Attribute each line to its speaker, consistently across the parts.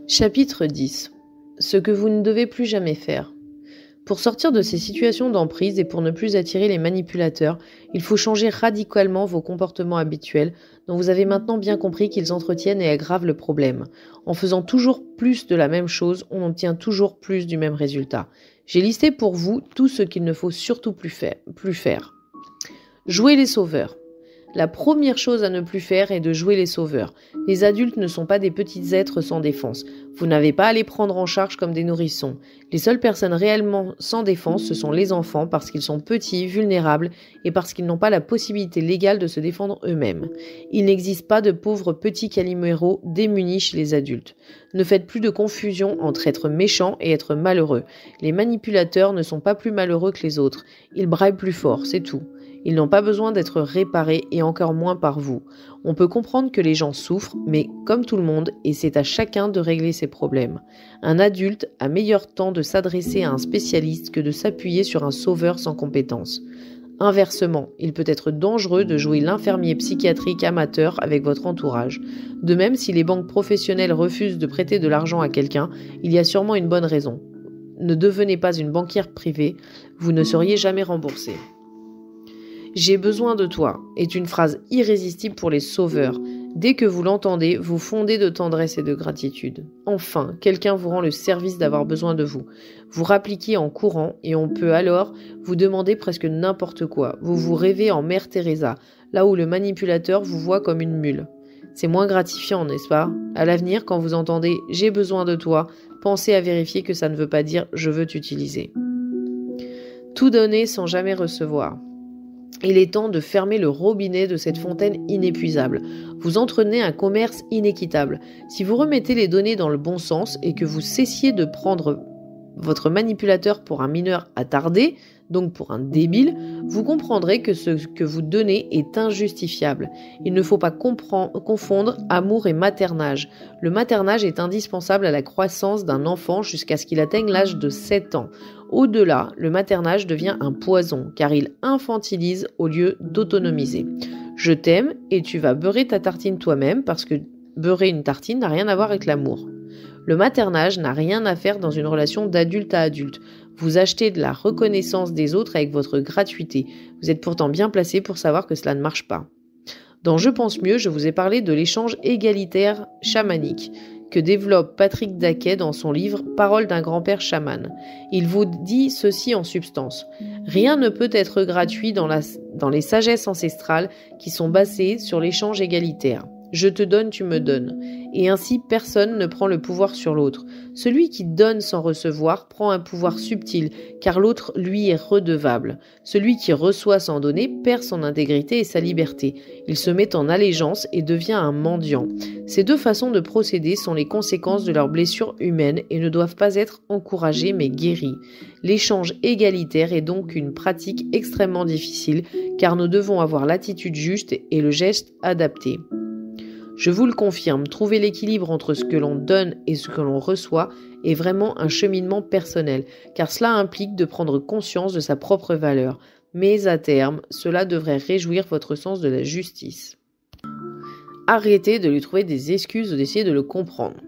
Speaker 1: Chapitre 10. Ce que vous ne devez plus jamais faire. Pour sortir de ces situations d'emprise et pour ne plus attirer les manipulateurs, il faut changer radicalement vos comportements habituels dont vous avez maintenant bien compris qu'ils entretiennent et aggravent le problème. En faisant toujours plus de la même chose, on obtient toujours plus du même résultat. J'ai listé pour vous tout ce qu'il ne faut surtout plus faire. Jouer les sauveurs. La première chose à ne plus faire est de jouer les sauveurs. Les adultes ne sont pas des petits êtres sans défense. Vous n'avez pas à les prendre en charge comme des nourrissons. Les seules personnes réellement sans défense, ce sont les enfants parce qu'ils sont petits, vulnérables et parce qu'ils n'ont pas la possibilité légale de se défendre eux-mêmes. Il n'existe pas de pauvres petits caliméros démunis chez les adultes. Ne faites plus de confusion entre être méchant et être malheureux. Les manipulateurs ne sont pas plus malheureux que les autres. Ils braillent plus fort, c'est tout. Ils n'ont pas besoin d'être réparés et encore moins par vous. On peut comprendre que les gens souffrent, mais comme tout le monde, et c'est à chacun de régler ses problèmes. Un adulte a meilleur temps de s'adresser à un spécialiste que de s'appuyer sur un sauveur sans compétences. Inversement, il peut être dangereux de jouer l'infirmier psychiatrique amateur avec votre entourage. De même, si les banques professionnelles refusent de prêter de l'argent à quelqu'un, il y a sûrement une bonne raison. Ne devenez pas une banquière privée, vous ne seriez jamais remboursé. « J'ai besoin de toi » est une phrase irrésistible pour les sauveurs. Dès que vous l'entendez, vous fondez de tendresse et de gratitude. Enfin, quelqu'un vous rend le service d'avoir besoin de vous. Vous rappliquez en courant et on peut alors vous demander presque n'importe quoi. Vous vous rêvez en Mère Teresa, là où le manipulateur vous voit comme une mule. C'est moins gratifiant, n'est-ce pas? À l'avenir, quand vous entendez « j'ai besoin de toi », pensez à vérifier que ça ne veut pas dire « je veux t'utiliser ». Tout donner sans jamais recevoir. Il est temps de fermer le robinet de cette fontaine inépuisable. Vous entretenez un commerce inéquitable. Si vous remettez les données dans le bon sens et que vous cessiez de prendre votre manipulateur pour un mineur attardé, donc pour un débile, vous comprendrez que ce que vous donnez est injustifiable. Il ne faut pas confondre amour et maternage. Le maternage est indispensable à la croissance d'un enfant jusqu'à ce qu'il atteigne l'âge de 7 ans. Au-delà, le maternage devient un poison, car il infantilise au lieu d'autonomiser. Je t'aime et tu vas beurrer ta tartine toi-même parce que beurrer une tartine n'a rien à voir avec l'amour. Le maternage n'a rien à faire dans une relation d'adulte à adulte. Vous achetez de la reconnaissance des autres avec votre gratuité. Vous êtes pourtant bien placé pour savoir que cela ne marche pas. Dans Je pense mieux, je vous ai parlé de l'échange égalitaire chamanique que développe Patrick Daquet dans son livre Paroles d'un grand-père chaman. Il vous dit ceci en substance. Rien ne peut être gratuit dans les sagesses ancestrales qui sont basées sur l'échange égalitaire. Je te donne, tu me donnes. Et ainsi, personne ne prend le pouvoir sur l'autre. Celui qui donne sans recevoir prend un pouvoir subtil, car l'autre, lui, est redevable. Celui qui reçoit sans donner perd son intégrité et sa liberté. Il se met en allégeance et devient un mendiant. Ces deux façons de procéder sont les conséquences de leurs blessures humaines et ne doivent pas être encouragées mais guéries. L'échange égalitaire est donc une pratique extrêmement difficile, car nous devons avoir l'attitude juste et le geste adapté. Je vous le confirme, trouver l'équilibre entre ce que l'on donne et ce que l'on reçoit est vraiment un cheminement personnel, car cela implique de prendre conscience de sa propre valeur. Mais à terme, cela devrait réjouir votre sens de la justice. Arrêtez de lui trouver des excuses ou d'essayer de le comprendre.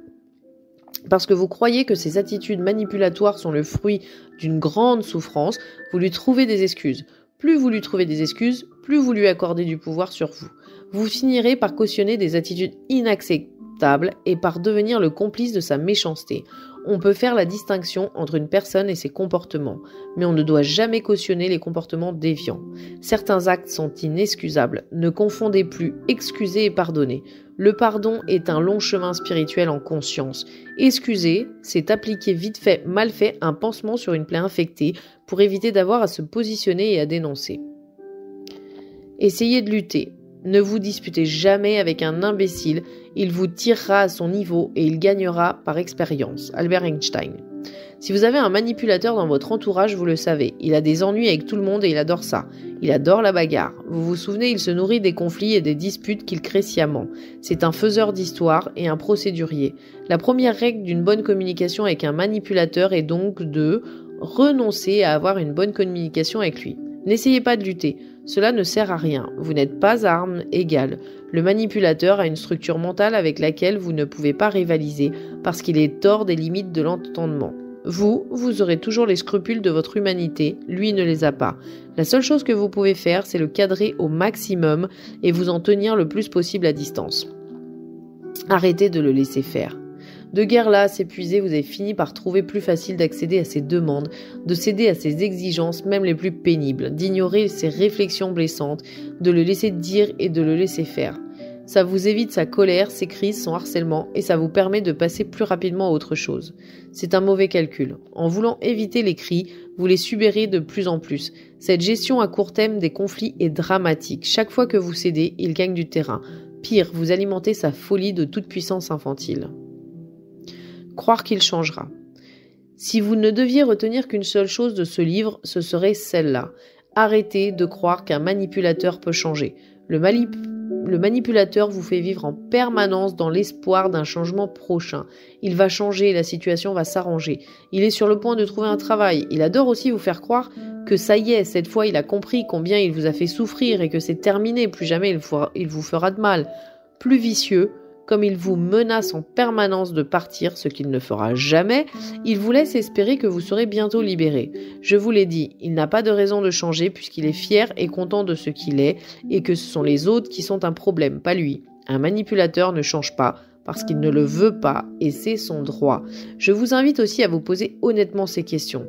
Speaker 1: Parce que vous croyez que ces attitudes manipulatoires sont le fruit d'une grande souffrance, vous lui trouvez des excuses. Plus vous lui trouvez des excuses, plus vous lui accordez du pouvoir sur vous. Vous finirez par cautionner des attitudes inacceptables et par devenir le complice de sa méchanceté. On peut faire la distinction entre une personne et ses comportements, mais on ne doit jamais cautionner les comportements déviants. Certains actes sont inexcusables. Ne confondez plus excuser et pardonner. Le pardon est un long chemin spirituel en conscience. Excuser, c'est appliquer vite fait, mal fait, un pansement sur une plaie infectée pour éviter d'avoir à se positionner et à dénoncer. Essayez de lutter. Ne vous disputez jamais avec un imbécile, il vous tirera à son niveau et il gagnera par expérience. Albert Einstein. Si vous avez un manipulateur dans votre entourage, vous le savez, il a des ennuis avec tout le monde et il adore ça. Il adore la bagarre. Vous vous souvenez, il se nourrit des conflits et des disputes qu'il crée sciemment. C'est un faiseur d'histoire et un procédurier. La première règle d'une bonne communication avec un manipulateur est donc de renoncer à avoir une bonne communication avec lui. N'essayez pas de lutter. Cela ne sert à rien. Vous n'êtes pas armes égales. Le manipulateur a une structure mentale avec laquelle vous ne pouvez pas rivaliser parce qu'il est hors des limites de l'entendement. Vous aurez toujours les scrupules de votre humanité, lui ne les a pas. La seule chose que vous pouvez faire, c'est le cadrer au maximum et vous en tenir le plus possible à distance. Arrêtez de le laisser faire. De guerre là, s'épuiser, vous avez fini par trouver plus facile d'accéder à ses demandes, de céder à ses exigences, même les plus pénibles, d'ignorer ses réflexions blessantes, de le laisser dire et de le laisser faire. Ça vous évite sa colère, ses crises, son harcèlement et ça vous permet de passer plus rapidement à autre chose. C'est un mauvais calcul. En voulant éviter les cris, vous les subirez de plus en plus. Cette gestion à court terme des conflits est dramatique. Chaque fois que vous cédez, il gagne du terrain. Pire, vous alimentez sa folie de toute puissance infantile. Croire qu'il changera. Si vous ne deviez retenir qu'une seule chose de ce livre, ce serait celle-là. Arrêtez de croire qu'un manipulateur peut changer. Le manipulateur vous fait vivre en permanence dans l'espoir d'un changement prochain. Il va changer, la situation va s'arranger. Il est sur le point de trouver un travail. Il adore aussi vous faire croire que ça y est, cette fois il a compris combien il vous a fait souffrir et que c'est terminé, plus jamais il vous fera de mal. Plus vicieux, comme il vous menace en permanence de partir, ce qu'il ne fera jamais, il vous laisse espérer que vous serez bientôt libéré. Je vous l'ai dit, il n'a pas de raison de changer puisqu'il est fier et content de ce qu'il est et que ce sont les autres qui sont un problème, pas lui. Un manipulateur ne change pas parce qu'il ne le veut pas et c'est son droit. Je vous invite aussi à vous poser honnêtement ces questions.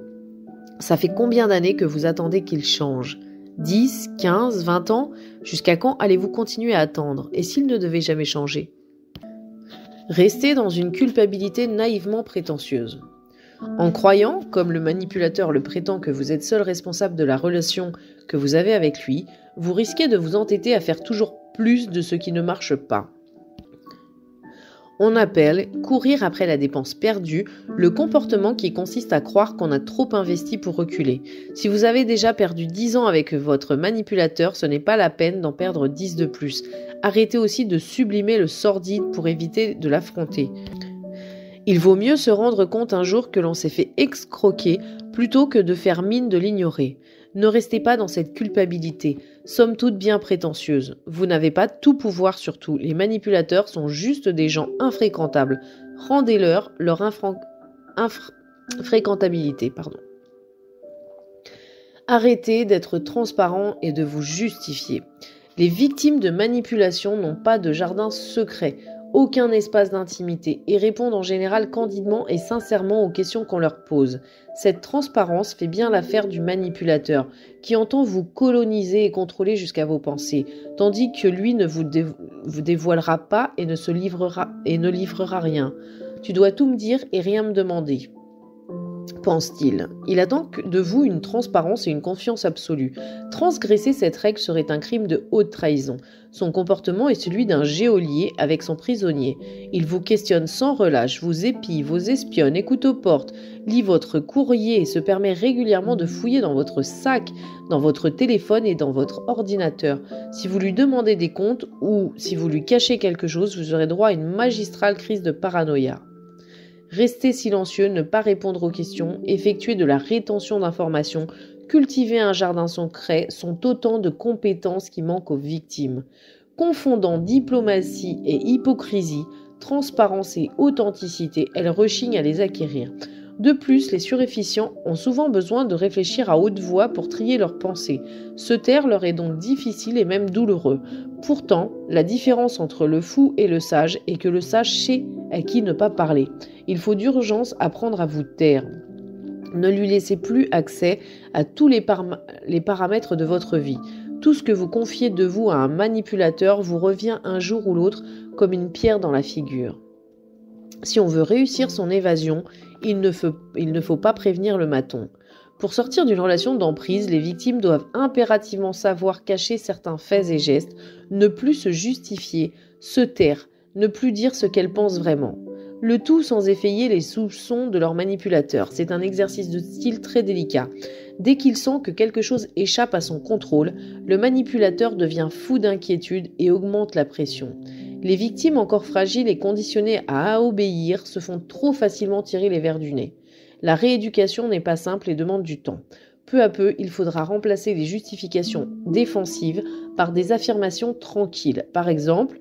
Speaker 1: Ça fait combien d'années que vous attendez qu'il change ? 10, 15, 20 ans ? Jusqu'à quand allez-vous continuer à attendre ? Et s'il ne devait jamais changer ? Restez dans une culpabilité naïvement prétentieuse. En croyant, comme le manipulateur le prétend, que vous êtes seul responsable de la relation que vous avez avec lui, vous risquez de vous entêter à faire toujours plus de ce qui ne marche pas. On appelle courir après la dépense perdue le comportement qui consiste à croire qu'on a trop investi pour reculer. Si vous avez déjà perdu 10 ans avec votre manipulateur, ce n'est pas la peine d'en perdre 10 de plus. Arrêtez aussi de sublimer le sordide pour éviter de l'affronter. Il vaut mieux se rendre compte un jour que l'on s'est fait escroquer plutôt que de faire mine de l'ignorer. Ne restez pas dans cette culpabilité, somme toute bien prétentieuse. Vous n'avez pas tout pouvoir sur tout. Les manipulateurs sont juste des gens infréquentables. Rendez-leur leur infréquentabilité. Arrêtez d'être transparent et de vous justifier. Les victimes de manipulation n'ont pas de jardin secret, aucun espace d'intimité et répondent en général candidement et sincèrement aux questions qu'on leur pose. Cette transparence fait bien l'affaire du manipulateur, qui entend vous coloniser et contrôler jusqu'à vos pensées, tandis que lui ne vous dévoilera pas et ne livrera rien. Tu dois tout me dire et rien me demander, pense-t-il. Il attend de vous une transparence et une confiance absolue. Transgresser cette règle serait un crime de haute trahison. Son comportement est celui d'un geôlier avec son prisonnier. Il vous questionne sans relâche, vous épie, vous espionne, écoute aux portes, lit votre courrier et se permet régulièrement de fouiller dans votre sac, dans votre téléphone et dans votre ordinateur. Si vous lui demandez des comptes ou si vous lui cachez quelque chose, vous aurez droit à une magistrale crise de paranoïa. Rester silencieux, ne pas répondre aux questions, effectuer de la rétention d'informations, cultiver un jardin secret sont autant de compétences qui manquent aux victimes. Confondant diplomatie et hypocrisie, transparence et authenticité, elles rechignent à les acquérir. De plus, les suréfficients ont souvent besoin de réfléchir à haute voix pour trier leurs pensées. Se taire leur est donc difficile et même douloureux. Pourtant, la différence entre le fou et le sage est que le sage sait à qui ne pas parler. Il faut d'urgence apprendre à vous taire. Ne lui laissez plus accès à tous les paramètres de votre vie. Tout ce que vous confiez de vous à un manipulateur vous revient un jour ou l'autre comme une pierre dans la figure. Si on veut réussir son évasion, il ne faut pas prévenir le maton. Pour sortir d'une relation d'emprise, les victimes doivent impérativement savoir cacher certains faits et gestes, ne plus se justifier, se taire, ne plus dire ce qu'elles pensent vraiment. Le tout sans effrayer les soupçons de leur manipulateur. C'est un exercice de style très délicat. Dès qu'il sent que quelque chose échappe à son contrôle, le manipulateur devient fou d'inquiétude et augmente la pression. Les victimes encore fragiles et conditionnées à obéir se font trop facilement tirer les vers du nez. La rééducation n'est pas simple et demande du temps. Peu à peu, il faudra remplacer les justifications défensives par des affirmations tranquilles. Par exemple,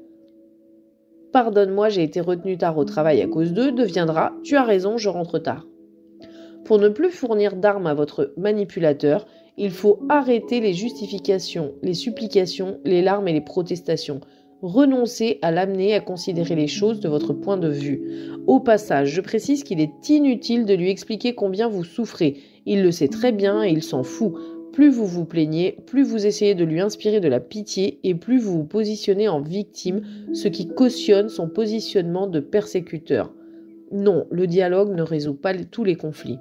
Speaker 1: « Pardonne-moi, j'ai été retenu tard au travail à cause d'eux » deviendra « Tu as raison, je rentre tard ». Pour ne plus fournir d'armes à votre manipulateur, il faut arrêter les justifications, les supplications, les larmes et les protestations. Renoncez à l'amener à considérer les choses de votre point de vue. Au passage, je précise qu'il est inutile de lui expliquer combien vous souffrez. Il le sait très bien et il s'en fout. Plus vous vous plaignez, plus vous essayez de lui inspirer de la pitié et plus vous vous positionnez en victime, ce qui cautionne son positionnement de persécuteur. Non, le dialogue ne résout pas tous les conflits.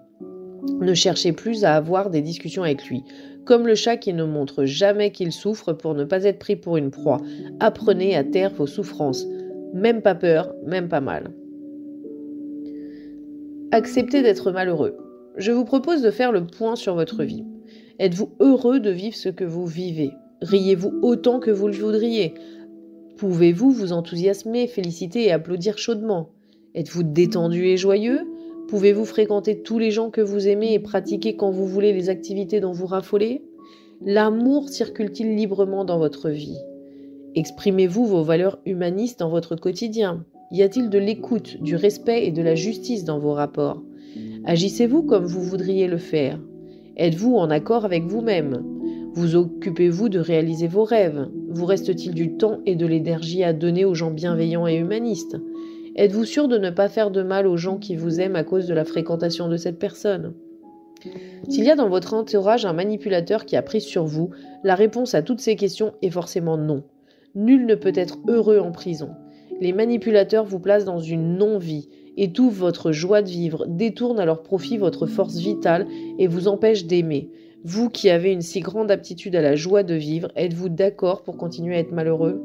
Speaker 1: Ne cherchez plus à avoir des discussions avec lui. Comme le chat qui ne montre jamais qu'il souffre pour ne pas être pris pour une proie. Apprenez à taire vos souffrances. Même pas peur, même pas mal. Acceptez d'être malheureux. Je vous propose de faire le point sur votre vie. Êtes-vous heureux de vivre ce que vous vivez? Riez-vous autant que vous le voudriez? Pouvez-vous vous enthousiasmer, féliciter et applaudir chaudement? Êtes-vous détendu et joyeux? Pouvez-vous fréquenter tous les gens que vous aimez et pratiquer quand vous voulez les activités dont vous raffolez? L'amour circule-t-il librement dans votre vie? Exprimez-vous vos valeurs humanistes dans votre quotidien? Y a-t-il de l'écoute, du respect et de la justice dans vos rapports? Agissez-vous comme vous voudriez le faire? Êtes-vous en accord avec vous-même? Vous occupez-vous de réaliser vos rêves? Vous reste-t-il du temps et de l'énergie à donner aux gens bienveillants et humanistes? Êtes-vous sûr de ne pas faire de mal aux gens qui vous aiment à cause de la fréquentation de cette personne? S'il y a dans votre entourage un manipulateur qui a prise sur vous, la réponse à toutes ces questions est forcément non. Nul ne peut être heureux en prison. Les manipulateurs vous placent dans une non-vie, étouffent votre joie de vivre, détournent à leur profit votre force vitale et vous empêchent d'aimer. Vous qui avez une si grande aptitude à la joie de vivre, êtes-vous d'accord pour continuer à être malheureux ?